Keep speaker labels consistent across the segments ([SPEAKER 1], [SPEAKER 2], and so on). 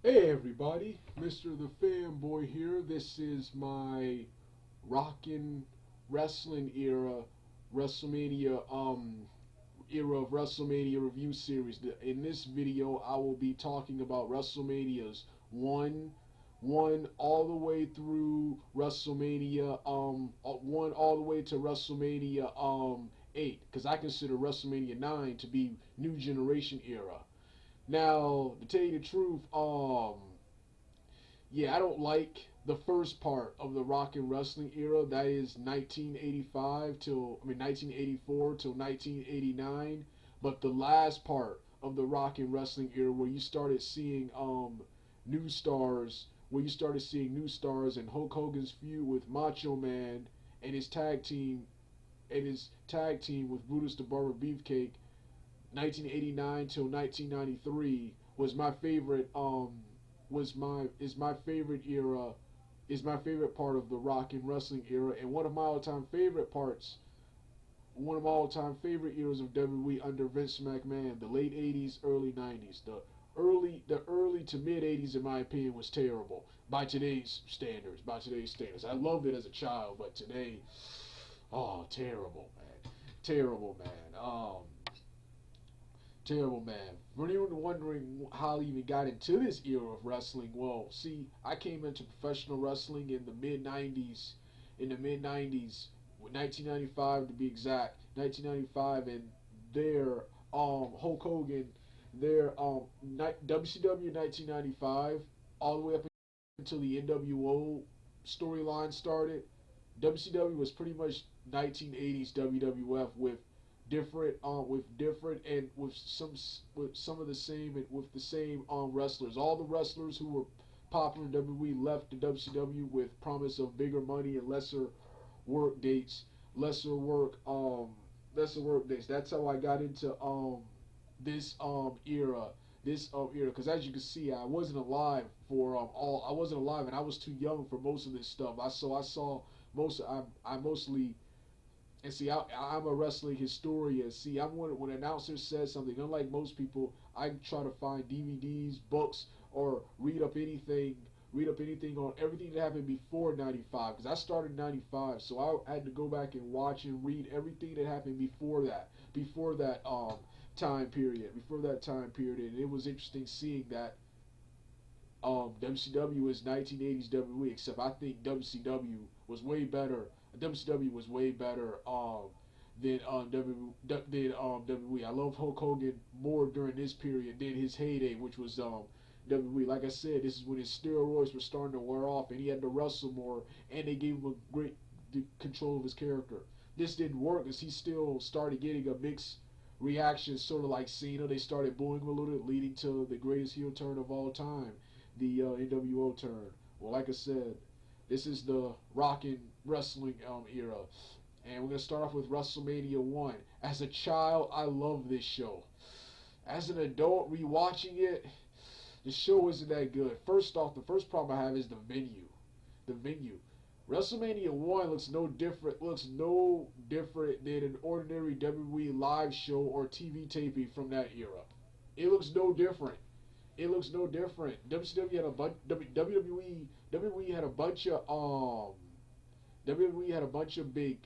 [SPEAKER 1] Hey everybody, Mr. The Fanboy here. This is my rockin' wrestling era of WrestleMania Review Series. In this video, I will be talking about WrestleManias 1, 1 all the way through WrestleMania 1 all the way to WrestleMania 8, because I consider WrestleMania 9 to be new generation era. Now, to tell you the truth, yeah, I don't like the first part of the rock and wrestling era. That is 1984 till 1989. But the last part of the rock and wrestling era, where you started seeing new stars, and Hulk Hogan's feud with Macho Man and his tag team with Brutus the Barber Beefcake, 1989 till 1993 was my favorite was my is my favorite era is my favorite part of the rock and wrestling era, and one of my all-time favorite eras of WWE under Vince McMahon, the late 80s, early 90s. The early to mid 80s in my opinion was terrible by today's standards. I loved it as a child, but today, oh, terrible, man. Terrible, man. Terrible, man. For anyone wondering how I even got into this era of wrestling, well, see, I came into professional wrestling in the mid '90s. In the mid '90s, 1995 to be exact, 1995, and there, Hulk Hogan, there, WCW 1995, all the way up until the NWO storyline started. WCW was pretty much 1980s WWF with some of the same and with the same wrestlers. All the wrestlers who were popular in WWE left the WCW with promise of bigger money and work dates, lesser work lesser work days. That's how I got into this era because as you can see, I wasn't alive, and I was too young for most of this stuff. I saw most I mostly and see, I'm a wrestling historian. See, I'm one when an announcer says something. Unlike most people, I try to find DVDs, books, or read up anything on everything that happened before '95. Because I started in '95, so I had to go back and watch and read everything that happened before that time period. And it was interesting seeing that WCW is 1980s WWE, except I think WCW was way better. WCW was way better WWE. I love Hulk Hogan more during this period than his heyday, which was WWE. Like I said, this is when his steroids were starting to wear off, and he had to wrestle more, and they gave him a great control of his character. This didn't work as he still started getting a mixed reaction, sort of like Cena. They started booing him a little bit, leading to the greatest heel turn of all time, the NWO turn. Well, like I said, this is the rockin' wrestling era. And we're going to start off with WrestleMania 1. As a child, I love this show. As an adult, rewatching it, the show isn't that good. First off, the first problem I have is the venue. The venue. WrestleMania 1 looks no different than an ordinary WWE live show or TV taping from that era. It looks no different. It looks no different. WCW had a bunch. WWE had a bunch of WWE had a bunch of big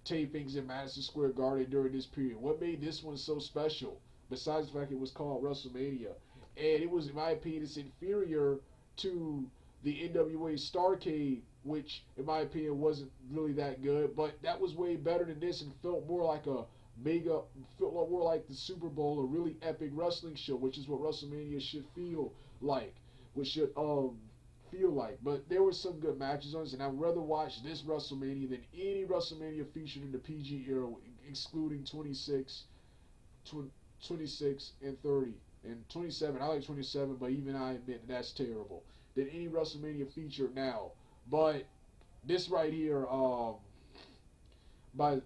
[SPEAKER 1] tapings in Madison Square Garden during this period. What made this one so special? Besides the fact it was called WrestleMania, and it was, in my opinion, it's inferior to the NWA Starcade, which, in my opinion, wasn't really that good. But that was way better than this, and felt more like the Super Bowl, a really epic wrestling show, which is what WrestleMania should feel like. Which should feel like. But there were some good matches on this, and I'd rather watch this WrestleMania than any WrestleMania featured in the PG era, excluding 26 and 30. And 27, I like 27, but even I admit that's terrible. Than any WrestleMania featured now. But this right here,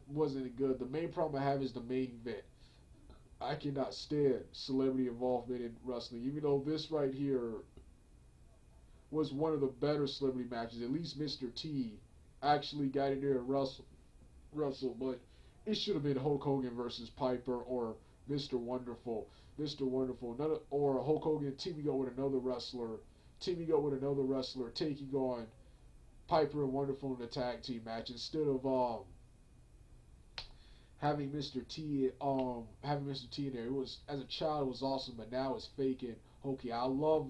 [SPEAKER 1] wasn't good. The main problem I have is the main event. I cannot stand celebrity involvement in wrestling, even though this right here was one of the better celebrity matches. At least Mr. T actually got in there and wrestled, but it should have been Hulk Hogan versus Piper or Mr. Wonderful, Mr. Wonderful, another, or Hulk Hogan teaming up with another wrestler, taking on Piper and Wonderful in a tag team match instead of having Mr. T in there. It was, as a child, it was awesome, but now it's fake and hokey. I love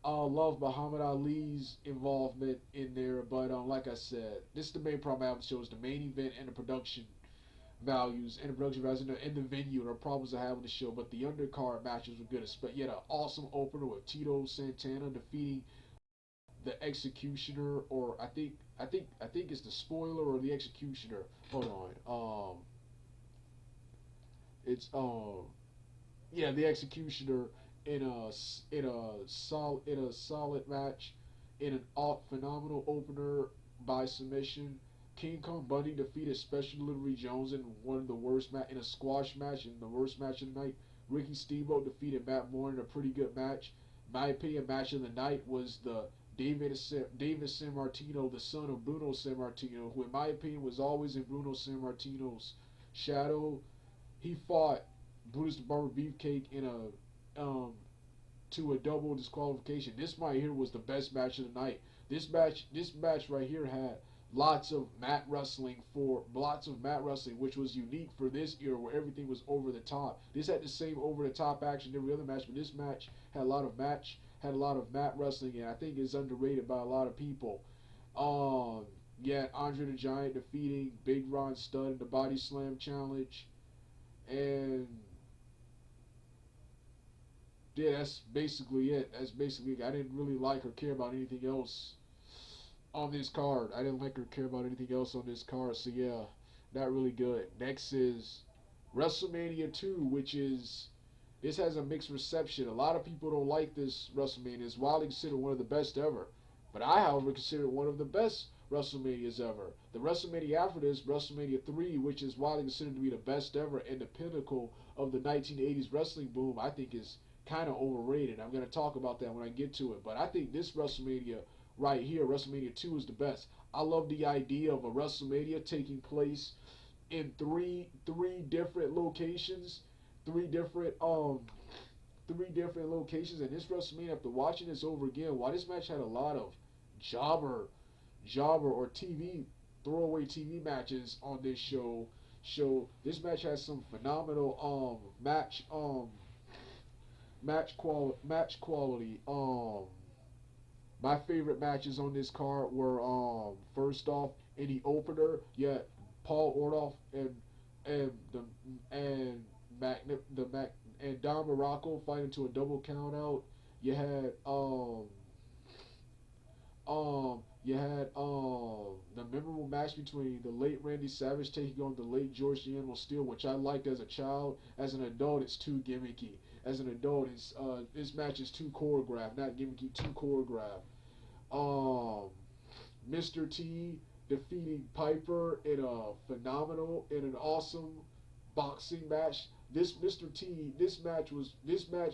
[SPEAKER 1] Muhammad Ali's involvement in there, but like I said, this is the main problem I have with the show, is the main event and the production values and the venue are problems I have with the show. But the undercard matches were good. But yet an awesome opener with Tito Santana defeating the Executioner, or I think it's the Spoiler or the Executioner. Hold on. It's yeah, the Executioner in a solid match, in an phenomenal opener by submission. King Kong Bundy defeated Special Delivery Jones in one of the worst in a squash match, in the worst match of the night. Ricky Steamboat defeated Matt Moore in a pretty good match. My opinion, match of the night was the David San Martino, the son of Bruno San Martino, who in my opinion was always in Bruno San Martino's shadow. He fought Brutus the Barber Beefcake in to a double disqualification. This right here was the best match of the night. This match right here had lots of mat wrestling, which was unique for this era where everything was over the top. This had the same over the top action every other match, but this match had a lot of mat wrestling, and I think it's underrated by a lot of people. Yeah, Andre the Giant defeating Big Ron Studd in the Body Slam Challenge, and yeah, that's basically it. I didn't really like or care about anything else on this card. I didn't like or care about anything else on this card, so yeah, not really good. Next is WrestleMania 2, which is, this has a mixed reception. A lot of people don't like this WrestleMania. It's widely considered one of the best ever, but I, however, consider it one of the best WrestleManias ever. The WrestleMania after this, WrestleMania 3, which is widely considered to be the best ever and the pinnacle of the 1980s wrestling boom, I think is kind of overrated. I'm going to talk about that when I get to it, but I think this WrestleMania right here, WrestleMania 2, is the best. I love the idea of a WrestleMania taking place in three different locations, three different locations. And this WrestleMania, after watching this over again, while this match had a lot of jobber or throwaway TV matches on this show, this match has some phenomenal match quality. My favorite matches on this card were, first off, in the opener, you had Paul Orndorff and the and the Mac and Don Morocco fighting to a double count out. You had the memorable match between the late Randy Savage taking on the late George the Animal Steel, which I liked as a child. As an adult, it's too gimmicky. As an adult, it's this match is too choreographed, not gimmicky, too choreographed. Um, Mr. T defeating Piper in an awesome boxing match. This match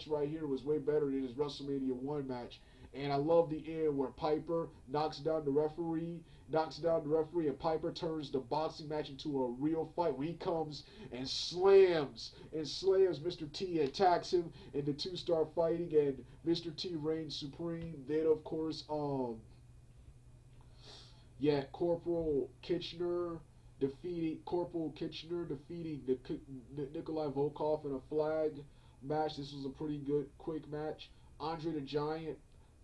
[SPEAKER 1] right here was way better than his WrestleMania 1 match. And I love the end where Piper knocks down the referee, and Piper turns the boxing match into a real fight when he comes and slams Mr. T, attacks him, and the two start fighting, and Mr. T reigns supreme. Then of course, yeah, Corporal Kitchener defeating Nikolai Volkov in a flag match. This was a pretty good quick match. Andre the Giant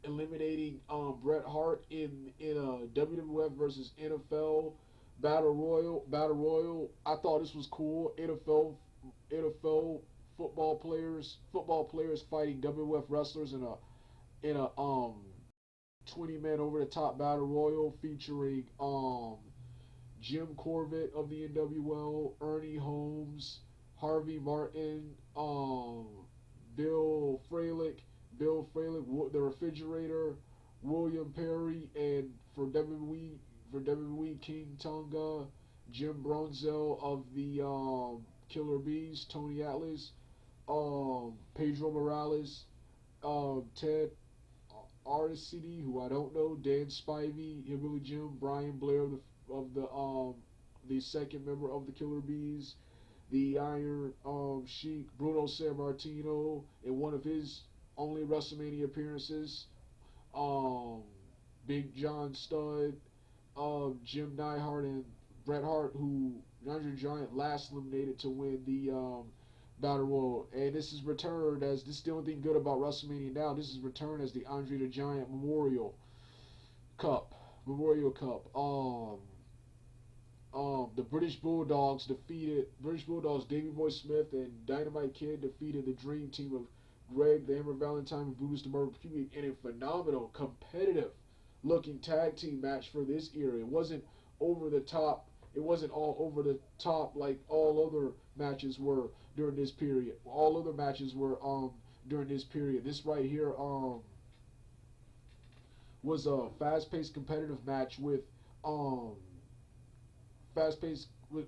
[SPEAKER 1] eliminating Bret Hart in a WWF versus NFL battle royal. I thought this was cool. NFL football players fighting WWF wrestlers in a 20-man over the top battle royal featuring Jim Corbett of the NWL, Ernie Holmes, Harvey Martin, Bill Fralick, the Refrigerator, William Perry, and for WWE King Tonga, Jim Brunzell of the Killer Bees, Tony Atlas, Pedro Morales, Ted Artist, who I don't know, Dan Spivey, Hillbilly Jim, Brian Blair of the second member of the Killer Bees. the Iron Sheik, Bruno Sammartino, in one of his only WrestleMania appearances. Um, Big John Studd, Jim Neidhart, and Bret Hart, who Andre the Giant last eliminated to win the Battle Royal. And this is returned as, this is the only thing good about WrestleMania now, this is returned as the Andre the Giant Memorial Cup. Memorial Cup. The British Bulldogs Davey Boy Smith and Dynamite Kid defeated the Dream Team of Greg the Hammer Valentine and Brutus the Barber Beefcake in a phenomenal, competitive looking tag team match for this era. It wasn't over the top. It wasn't all over the top like all other matches were during this period. All other matches were during this period. This right here was a fast-paced competitive match with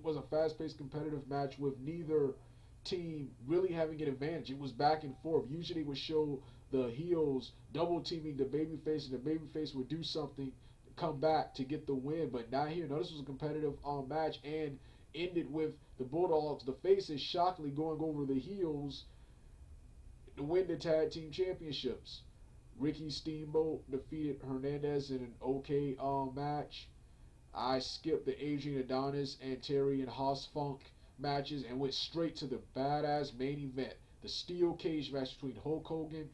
[SPEAKER 1] was a fast-paced competitive match with neither team really having an advantage. It was back and forth. Usually it would show the heels double teaming the babyface, and the babyface would do something to come back to get the win, but not here. No, this was a competitive match and ended with the Bulldogs, the faces, shockingly going over the heels to win the tag team championships. Ricky Steamboat defeated Hernandez in an okay match. I skipped the Adrian Adonis and Terry and Haas Funk matches and went straight to the badass main event, the steel cage match between Hulk Hogan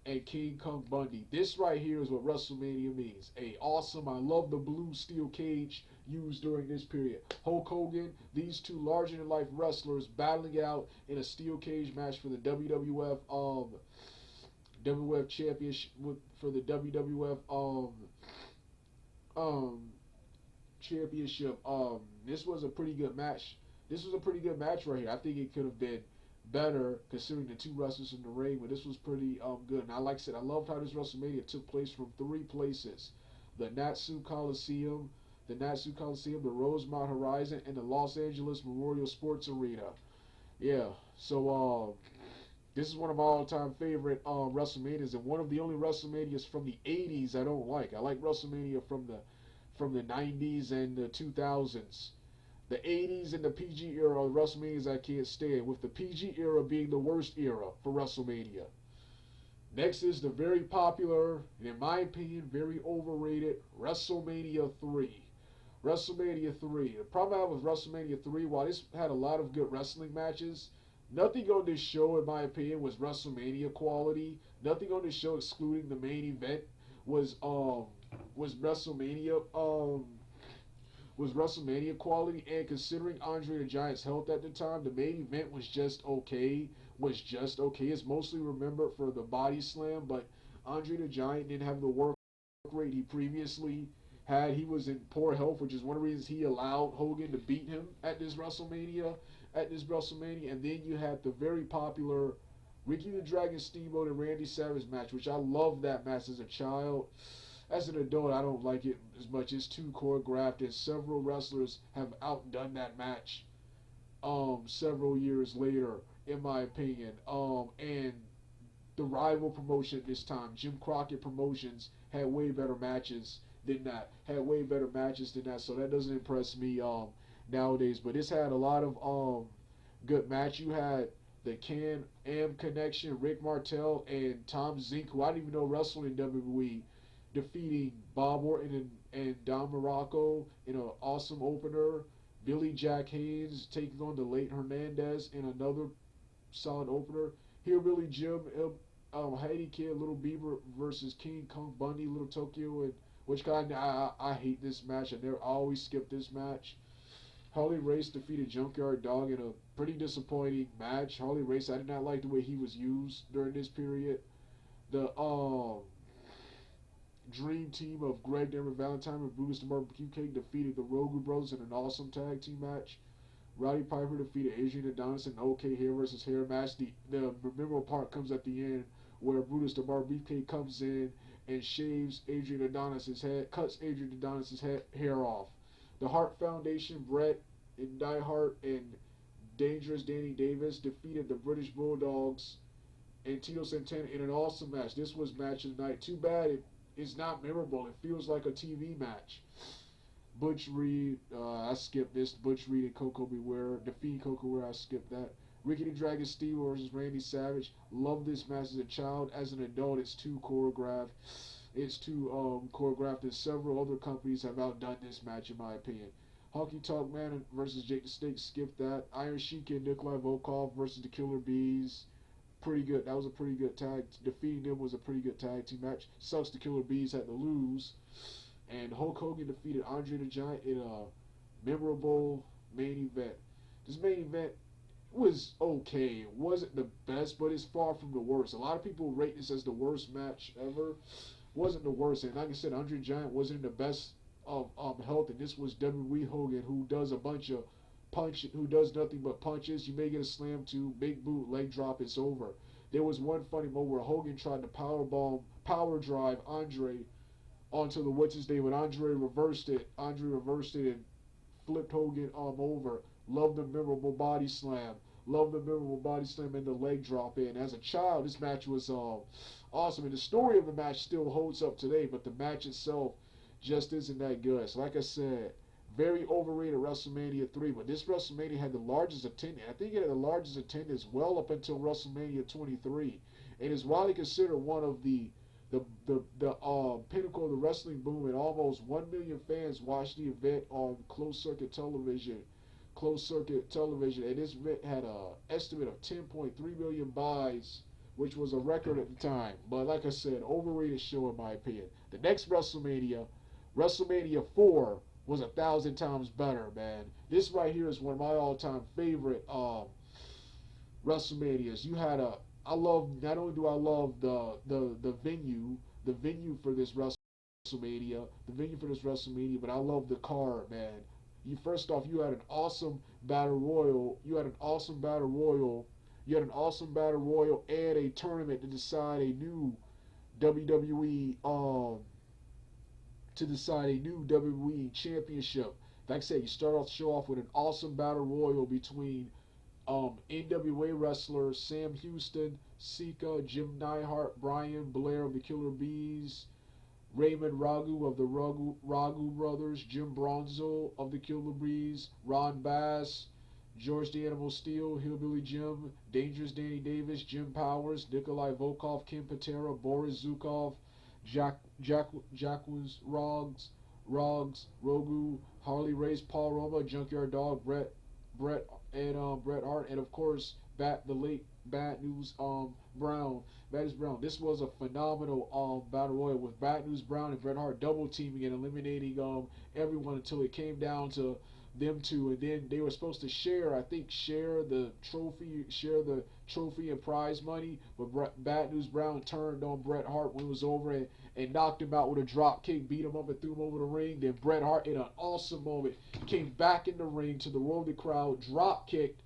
[SPEAKER 1] and King Kong Bundy. This right here is what WrestleMania means. Awesome. I love the blue steel cage used during this period. Hulk Hogan, these two larger than life wrestlers battling out in a steel cage match for the WWF championship, for the WWF championship. This was a pretty good match. This was a pretty good match right here. I think it could have been better considering the two wrestlers in the ring, but this was pretty good. And like I said, I loved how this WrestleMania took place from three places: the Natsu Coliseum, the Rosemont Horizon, and the Los Angeles Memorial Sports Arena. Yeah, so this is one of my all-time favorite WrestleManias, and one of the only WrestleManias from the 80s I don't like. I like WrestleMania from the 90s and the 2000s. The 80s and the PG era of WrestleManias I can't stand, with the PG era being the worst era for WrestleMania. Next is the very popular, and in my opinion, very overrated WrestleMania 3. WrestleMania 3. The problem I have with WrestleMania 3, while this had a lot of good wrestling matches, nothing on this show, in my opinion, was WrestleMania quality. Nothing on this show, excluding the main event, was WrestleMania quality. And considering Andre the Giant's health at the time, the main event was just okay. It's mostly remembered for the body slam, but Andre the Giant didn't have the work rate he previously had. He was in poor health, which is one of the reasons he allowed Hogan to beat him at this WrestleMania. And then you had the very popular Ricky the Dragon Steamboat and Randy Savage match, which I loved that match as a child. As an adult, I don't like it as much. It's too choreographed, and several wrestlers have outdone that match several years later, in my opinion. And the rival promotion this time, Jim Crockett Promotions, had way better matches than that. So that doesn't impress me nowadays. But this had a lot of good match. You had the Can-Am Connection, Rick Martel and Tom Zink, who I didn't even know wrestled in WWE, defeating Bob Orton and Don Morocco in an awesome opener. Billy Jack Haynes taking on the late Hernandez in another solid opener. Hillbilly Jim, Haiti Kid, Little Beaver versus King Kong Bundy, Little Tokyo, and which kind I hate this match. I always skip this match. Harley Race defeated Junkyard Dog in a pretty disappointing match. Harley Race, I did not like the way he was used during this period. The Dream Team of Greg Denver Valentine and Brutus the Barbecue Cake defeated the Rogu Brothers in an awesome tag team match. Roddy Piper defeated Adrian Adonis in an okay hair versus hair match. The memorable part comes at the end where Brutus the Barbecue Cake comes in and shaves Adrian Adonis' head, cuts Adrian Adonis' hair off. The Hart Foundation, Bret and Neidhart and Dangerous Danny Davis defeated the British Bulldogs and Tito Santana in an awesome match. This was match of the night. Too bad it's not memorable. It feels like a TV match. Butch Reed, I skipped this. Butch Reed and Coco Beware. Defeat Coco Beware, I skipped that. Ricky the Dragon Steamboat versus Randy Savage. Love this match as a child. As an adult, it's too choreographed. It's too choreographed, and several other companies have outdone this match, in my opinion. Honky Tonk Man versus Jake the Snake, skip that. Iron Sheik and Nikolai Volkov versus the Killer Bees. Pretty good. That was a pretty good tag. Defeating them was a pretty good tag team match. Sucks the Killer Bees had to lose. And Hulk Hogan defeated Andre the Giant in a memorable main event. This main event was okay. It wasn't the best, but it's far from the worst. A lot of people rate this as the worst match ever. Wasn't the worst. And like I said, Andre the Giant wasn't in the best of health, and this was WWE Hogan, who does a bunch of who does nothing but punches. You may get a slam to big boot, leg drop, it's over. There was one funny moment where Hogan tried to power drive Andre onto the what's his name, and Andre reversed it. Andre reversed it and flipped Hogan over. Love the memorable body slam. Love the memorable body slam and the leg drop in. As a child, this match was awesome, and the story of the match still holds up today, but the match itself just isn't that good. So like I said, very overrated WrestleMania 3, but this WrestleMania had the largest attendance. I think it had the largest attendance well up until WrestleMania 23, and is widely considered one of the pinnacle of the wrestling boom, and almost 1 million fans watched the event on closed circuit television. And this event had an estimate of 10.3 million buys, which was a record at the time. But like I said, overrated show in my opinion. The next WrestleMania, WrestleMania 4, was 1,000 times better, man. This right here is one of my all-time favorite WrestleManias. You had a not only do I love the venue for this WrestleMania, but I love the card, man. You first off, you had an awesome battle royal. You had an awesome battle royal. And a tournament to decide a new WWE championship. Like I said, you start off the show off with an awesome battle royal between NWA wrestlers Sam Houston, Sika, Jim Neidhart, Brian Blair of the Killer Bees, Raymond Ragu of the Ragu Brothers, Jim Bronzo of the Killer Bees, Ron Bass, George the Animal Steel, Hillbilly Jim, Dangerous Danny Davis, Jim Powers, Nikolai Volkov, Kim Patera, Boris Zukov, Jacquez Rogu, Harley Race, Paul Roma, Junkyard Dog, Bret Hart, and of course the late Bad News Brown. This was a phenomenal battle royal with Bad News Brown and Bret Hart double teaming and eliminating everyone until it came down to them two, and then they were supposed to share the trophy and prize money, but Bad News Brown turned on Bret Hart when it was over and knocked him out with a drop kick, beat him up and threw him over the ring. Then Bret Hart, in an awesome moment, came back in the ring to the roar of the crowd, drop kicked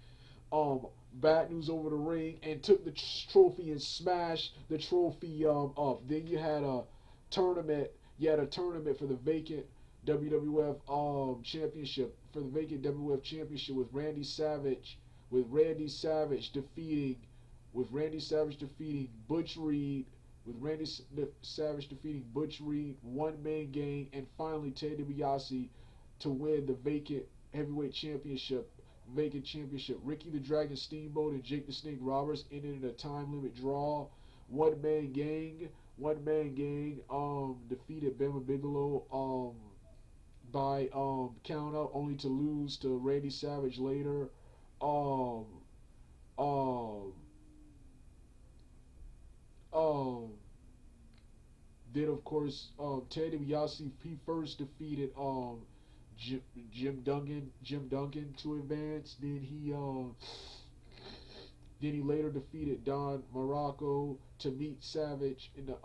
[SPEAKER 1] Bad News over the ring, and took the trophy and smashed the trophy up. Then you had a tournament. For the vacant WWF championship, with Randy Savage defeating Butch Reed, One Man Gang, and finally Ted DiBiase to win the vacant championship. Ricky the Dragon Steamboat and Jake the Snake Roberts ended in a time limit draw. One Man Gang defeated Bama Bigelow by count out, only to lose to Randy Savage later. Um, um, um, then of course Ted DiBiase, he first defeated Jim Duncan to advance. Then he later defeated Don Morocco to meet Savage in the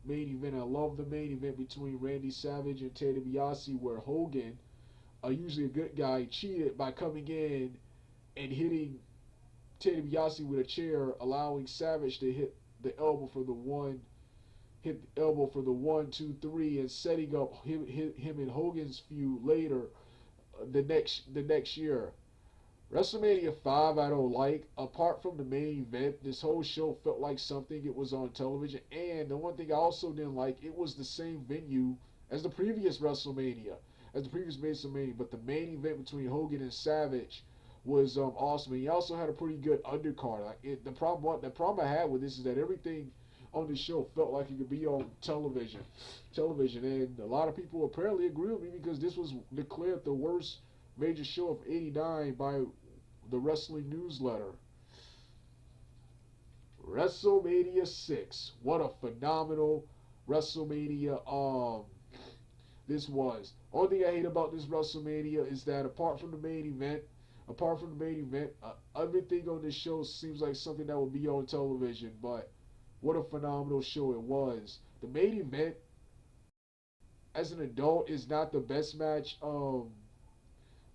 [SPEAKER 1] main event. I love the main event between Randy Savage and Ted DiBiase, where Hogan, usually a good guy, cheated by coming in and hitting Ted DiBiase with a chair, allowing Savage to hit the elbow for the 1, 2, 3, and setting up him and Hogan's feud later the next year. WrestleMania 5 I don't like. Apart from the main event, this whole show felt like something it was on television. And the one thing I also didn't like, it was the same venue as the previous WrestleMania. as the previous WrestleMania, but the main event between Hogan and Savage was awesome. And he also had a pretty good undercard. The problem I had with this is that everything on the show felt like it could be on television, and a lot of people apparently agree with me because this was declared the worst major show of '89 by the Wrestling Newsletter. WrestleMania 6. What a phenomenal WrestleMania this was. Only thing I hate about this WrestleMania is that apart from the main event, everything on this show seems like something that would be on television, but what a phenomenal show it was. The main event, as an adult, is not the best match.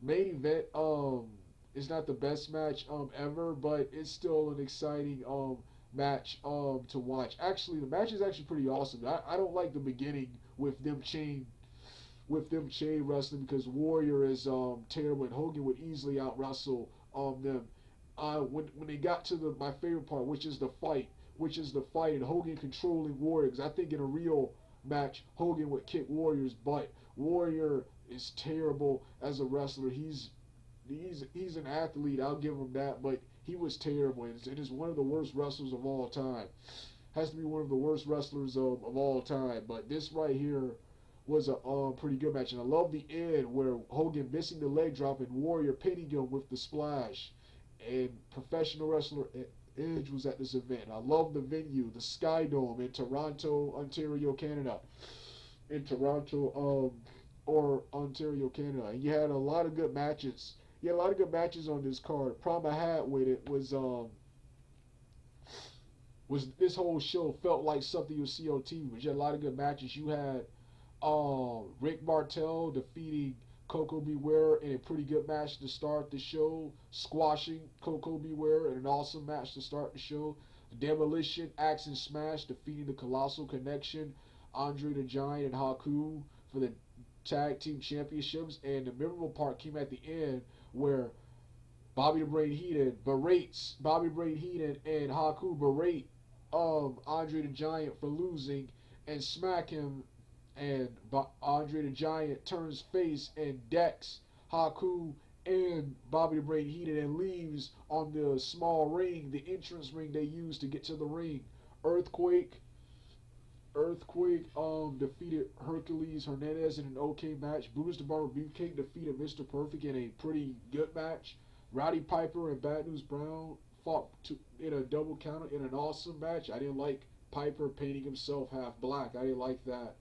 [SPEAKER 1] Main event is not the best match ever, but it's still an exciting match to watch. Actually, the match is actually pretty awesome. I don't like the beginning with them chain wrestling because Warrior is terrible and Hogan would easily out wrestle them. When they got to my favorite part, which is the fight, and Hogan controlling Warrior, because I think in a real match Hogan would kick Warrior's butt. Warrior is terrible as a wrestler. He's an athlete, I'll give him that, but he was terrible and is one of the worst wrestlers of all time. Has to be one of the worst wrestlers of all time. But this right here was a pretty good match, and I love the end where Hogan missing the leg drop and Warrior pinning him with the splash. And professional wrestler Edge was at this event. I love the venue, the Sky Dome in Toronto, Ontario, Canada. Ontario, Canada. And you had a lot of good matches. You had a lot of good matches on this card. The problem I had with it was this whole show felt like something you'll see on TV. But you had a lot of good matches. You had Rick Martel defeating Coco Beware in a pretty good match to start the show, squashing Coco Beware in an awesome match to start the show. Demolition, Axe and Smash defeating the Colossal Connection, Andre the Giant and Haku for the Tag Team Championships. And the memorable part came at the end where Bobby the Brain Heenan and Haku berate Andre the Giant for losing and smack him, and Andre the Giant turns face and decks Haku and Bobby the Brain Heenan and leaves on the small ring, the entrance ring they used to get to the ring. Earthquake defeated Hercules Hernandez in an okay match. Brutus the Barber Beefcake defeated Mr. Perfect in a pretty good match. Rowdy Piper and Bad News Brown fought in a double counter in an awesome match. I didn't like Piper painting himself half black. I didn't like that.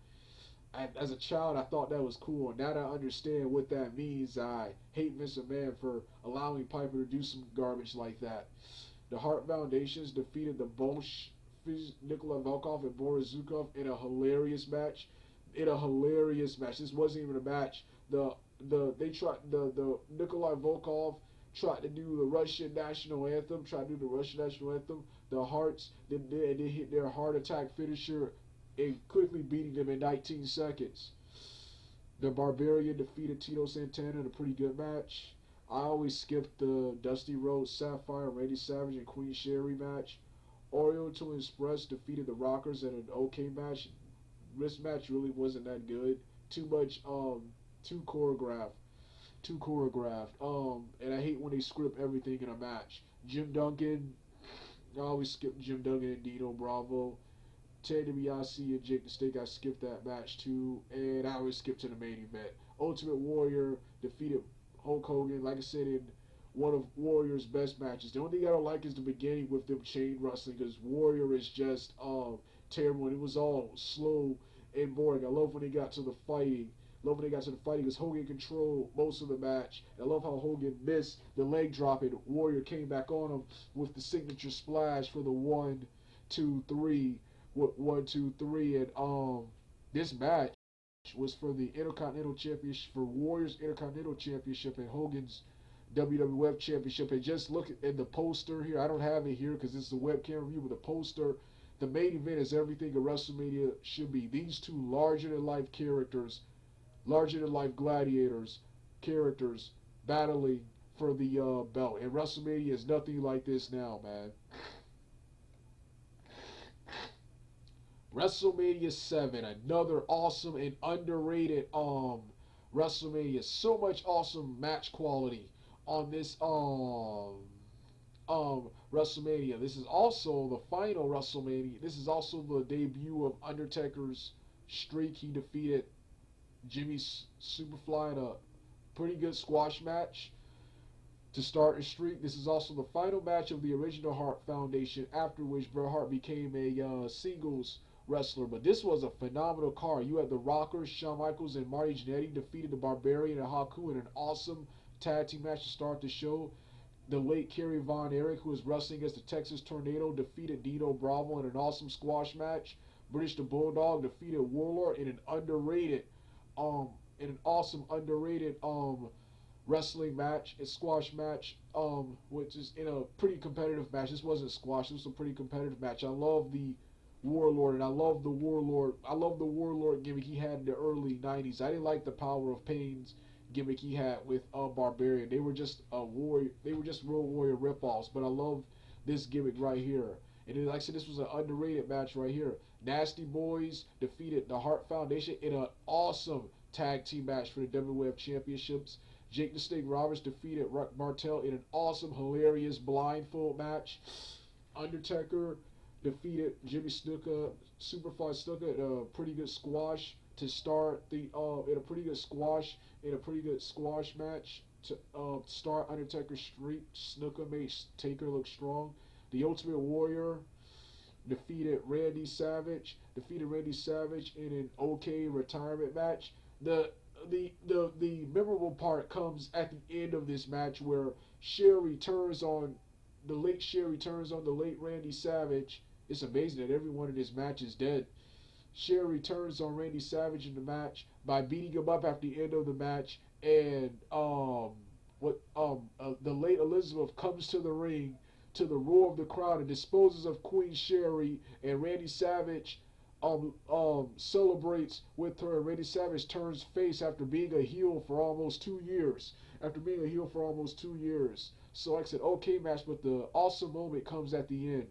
[SPEAKER 1] As a child, I thought that was cool. And now that I understand what that means, I hate Vince McMahon for allowing Piper to do some garbage like that. The Hart Foundations defeated the Bolsh, Nikolai Volkov and Boris Zukov in a hilarious match. This wasn't even a match. The Nikolai Volkov tried to do the Russian national anthem. The Harts they hit their heart attack finisher and quickly beating them in 19 seconds. The Barbarian defeated Tito Santana in a pretty good match. I always skip the Dusty Rhodes, Sapphire, Randy Savage, and Queen Sherry match. Oriental Express defeated the Rockers in an okay match. This match really wasn't that good. Too choreographed. And I hate when they script everything in a match. Jim Duncan, I always skip Jim Duncan and Dino Bravo. Ted DiBiase and Jake the Snake, I skipped that match too. And I always skip to the main event. Ultimate Warrior defeated Hulk Hogan, like I said, in one of Warrior's best matches. The only thing I don't like is the beginning with them chain wrestling, because Warrior is just terrible, and it was all slow and boring. I love when they got to the fighting. Because Hogan controlled most of the match. I love how Hogan missed the leg drop and Warrior came back on him with the signature splash for the 1, 2, 3. And this match was for the Intercontinental Championship, for Warrior's Intercontinental Championship and Hogan's WWF Championship. And just look at the poster here. I don't have it here because it's a webcam review, but the poster, the main event is everything a WrestleMania should be. These two larger-than-life characters, larger-than-life gladiators, characters battling for the belt. And WrestleMania is nothing like this now, man. WrestleMania 7, another awesome and underrated WrestleMania. So much awesome match quality on this WrestleMania. This is also the final WrestleMania. This is also the debut of Undertaker's streak. He defeated Jimmy Superfly in a pretty good squash match to start his streak. This is also the final match of the original Hart Foundation, after which Bret Hart became a singles wrestler. But this was a phenomenal card. You had the Rockers, Shawn Michaels, and Marty Jannetty defeated the Barbarian and Haku in an awesome tag team match to start the show. The late Kerry Von Erich, who was wrestling as the Texas Tornado, defeated Dino Bravo in an awesome squash match. British the Bulldog defeated Warlord in an underrated, awesome underrated wrestling match, a squash match, which is in a pretty competitive match. This wasn't squash, this was a pretty competitive match. I love the Warlord, and I love the Warlord gimmick he had in the early 90s. I didn't like the Power of Pain's gimmick he had with Barbarian. They were just warrior. They were just Road Warrior ripoffs. But I love this gimmick right here. And then, like I said, this was an underrated match right here. Nasty Boys defeated the Hart Foundation in an awesome tag team match for the WWF Championships. Jake the Snake Roberts defeated Rick Martel in an awesome, hilarious blindfold match. Undertaker defeated Jimmy Snuka, Superfly Snuka, in a pretty good squash to start the in a pretty good squash match to start Undertaker's streak. Snuka made Taker look strong. The Ultimate Warrior defeated Randy Savage in an okay retirement match. The memorable part comes at the end of this match, where Sherry turns on the late Randy Savage. It's amazing that everyone in this match is dead. Sherry turns on Randy Savage in the match by beating him up at the end of the match, and the late Elizabeth comes to the ring to the roar of the crowd and disposes of Queen Sherry, and Randy Savage celebrates with her. Randy Savage turns face after being a heel for almost 2 years. So like I said, okay match, but the awesome moment comes at the end.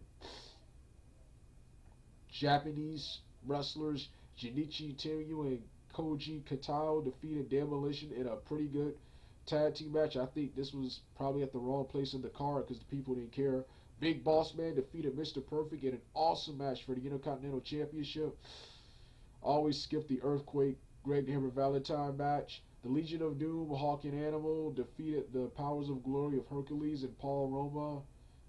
[SPEAKER 1] Japanese wrestlers Junichi Tenryu and Koji Katao defeated Demolition in a pretty good tag team match. I think this was probably at the wrong place in the card because the people didn't care. Big Boss Man defeated Mr. Perfect in an awesome match for the Intercontinental Championship. Always skip the Earthquake Greg Hammer Valentine match. The Legion of Doom, Hawk and Animal defeated the Powers of Glory of Hercules and Paul Roma.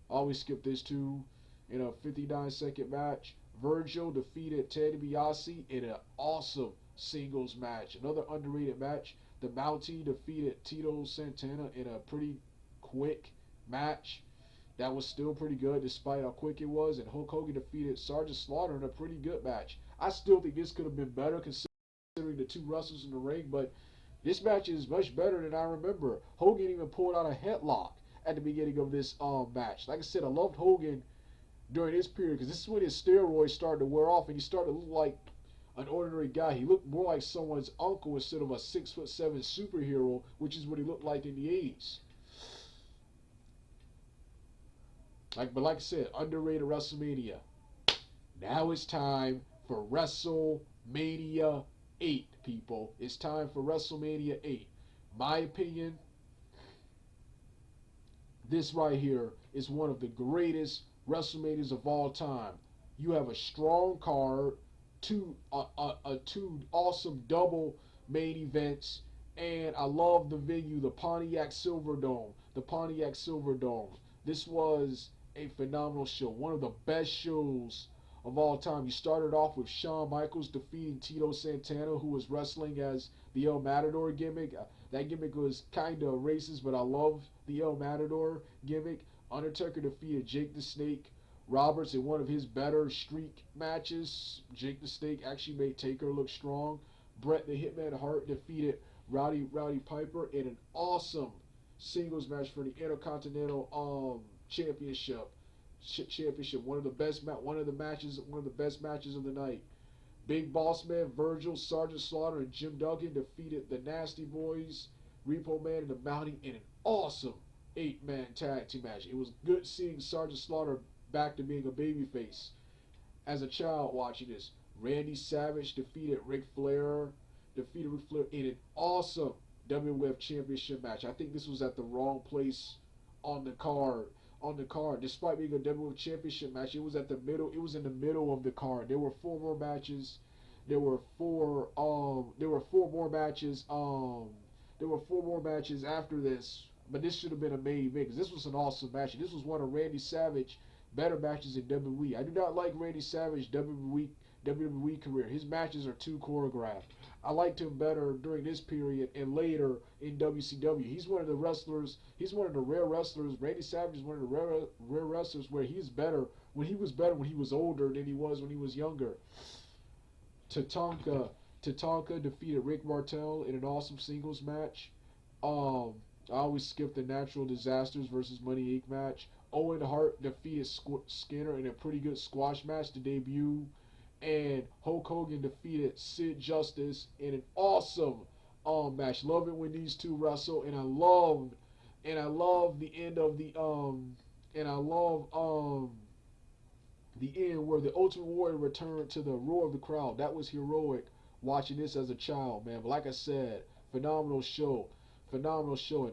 [SPEAKER 1] Always skip this too. In a 59-second match. Virgil defeated Ted DiBiase in an awesome singles match. Another underrated match. The Mountie defeated Tito Santana in a pretty quick match. That was still pretty good despite how quick it was. And Hulk Hogan defeated Sergeant Slaughter in a pretty good match. I still think this could have been better considering the two wrestlers in the ring, but this match is much better than I remember. Hogan even pulled out a headlock at the beginning of this match. Like I said, I loved Hogan during this period because this is when his steroids started to wear off and he started to look like an ordinary guy. He looked more like someone's uncle instead of a 6'7" superhero, which is what he looked like in the 80s. But like I said, underrated WrestleMania. Now it's time for WrestleMania 8, people. It's time for WrestleMania 8. My opinion, this right here is one of the greatest WrestleManias of all time. You have a strong card, two awesome double main events, and I love the venue, the Pontiac Silverdome. This was a phenomenal show, one of the best shows of all time. You started off with Shawn Michaels defeating Tito Santana, who was wrestling as the El Matador gimmick. That gimmick was kind of racist, but I love the El Matador gimmick. Undertaker defeated Jake the Snake Roberts in one of his better streak matches. Jake the Snake actually made Taker look strong. Bret the Hitman Hart defeated Rowdy Piper in an awesome singles match for the Intercontinental Championship. One of the best matches of the night. Big Boss Man, Virgil, Sergeant Slaughter, and Jim Duggan defeated the Nasty Boys, Repo Man, and the Mountie in an awesome 8-man tag team match. It was good seeing Sergeant Slaughter back to being a babyface. As a child watching this, Randy Savage defeated Ric Flair defeated Ric Flair in an awesome WWF Championship match. I think this was at the wrong place on the card. Despite being a WWF Championship match, it was at the middle. It was in the middle of the card. There were four more matches. There were four. There were four more matches. There were four more matches after this. But this should have been a main event because this was an awesome match. And this was one of Randy Savage better matches in WWE. I do not like Randy Savage WWE career. His matches are too choreographed. I liked him better during this period and later in WCW. He's one of the wrestlers. He's one of the rare wrestlers. Randy Savage is one of the rare wrestlers where he's better when he was better when he was older than he was when he was younger. Tatanka defeated Rick Martel in an awesome singles match. I always skip the Natural Disasters versus Money Inc. match. Owen Hart defeated Skinner in a pretty good squash match to debut. And Hulk Hogan defeated Sid Justice in an awesome match. Love it when these two wrestle, and I love the end of the and I love the end where the Ultimate Warrior returned to the roar of the crowd. That was heroic watching this as a child, man. But like I said, phenomenal show, an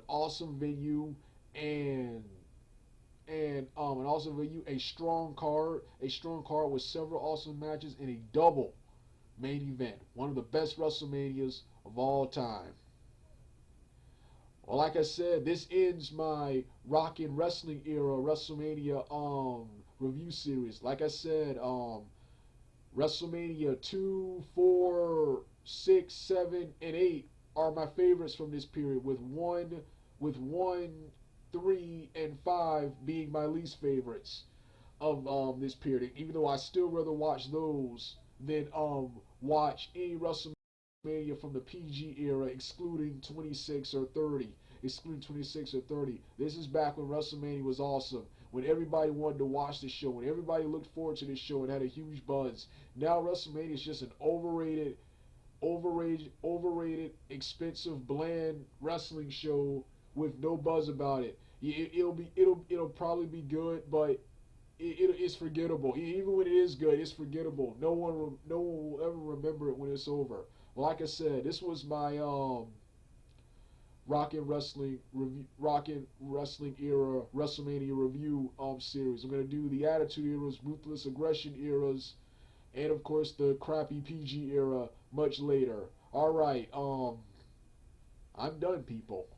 [SPEAKER 1] awesome venue, and an awesome venue, a strong card with several awesome matches and a double main event. One of the best WrestleManias of all time. Well, like I said, this ends my Rockin' Wrestling Era WrestleMania review series. Like I said, WrestleMania 2, 4, 6, 7, and 8 are my favorites from this period, with 1, 3, and 5 being my least favorites of this period. Even though I still rather watch those than watch any WrestleMania from the PG era, excluding 26 or 30. This is back when WrestleMania was awesome, when everybody wanted to watch the show, when everybody looked forward to this show and had a huge buzz. Now WrestleMania is just an overrated, expensive, bland wrestling show with no buzz about it. It'll probably be good, but it's forgettable. Even when it is good, it's forgettable. No one will ever remember it when it's over. Well, like I said, this was my Rockin' Wrestling Era WrestleMania review series. I'm gonna do the Attitude Eras, Ruthless Aggression eras, and of course the crappy PG era much later. All right, I'm done, people.